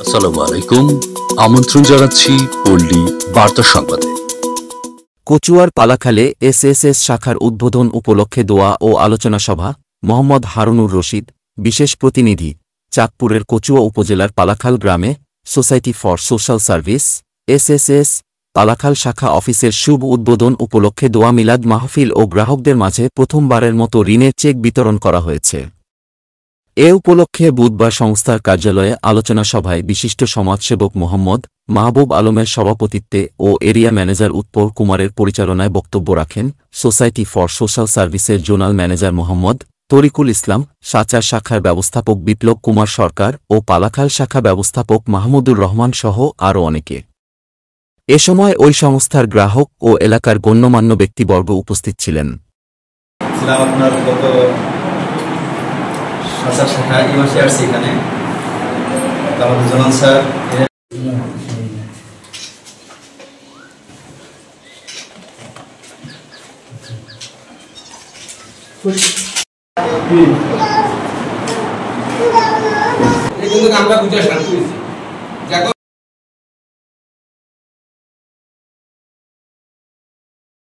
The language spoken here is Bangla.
আসসালামু আলাইকুম, আমন্ত্রণ জানাচ্ছি পল্লী বার্তা সংবাদে। কচুয়ার পালাখালে এসএসএস শাখার উদ্বোধন উপলক্ষে দোয়া ও আলোচনা সভা। মোহাম্মদ হারুনুর রশিদ, বিশেষ প্রতিনিধি, চাঁদপুরের কচুয়া উপজেলার পালাখাল গ্রামে society for social service SSS Palakhal শাখা অফিসের শুভ উদ্বোধন উপলক্ষে দোয়া মিলাদ মাহফিল ও গ্রাহকদের মাঝে প্রথমবারের মতো ঋণের চেক বিতরণ করা হয়েছে। এ উপলক্ষে বুধবার সংস্থার কার্যালয়ে আলোচনা সভায় বিশিষ্ট সমাজসেবক মোহাম্মদ মাহবুব আলমের সভাপতিত্বে ও এরিয়া ম্যানেজার উৎপল কুমারের পরিচালনায় বক্তব্য রাখেন সোসাইটি ফর সোশ্যাল সার্ভিসের জোনাল ম্যানেজার মোহাম্মদ তরিকুল ইসলাম, সাচার শাখার ব্যবস্থাপক বিপ্লব কুমার সরকার ও পালাখাল শাখা ব্যবস্থাপক মাহমুদুর রহমান সহ আরও অনেকে। এ সময় ওই সংস্থার গ্রাহক ও এলাকার গণ্যমান্য ব্যক্তিবর্গ উপস্থিত ছিলেন। শাখা এই মাসে আসছি এখানে, আমাদের জনাল স্যার কিন্তু আমরা বুঝে শান্তি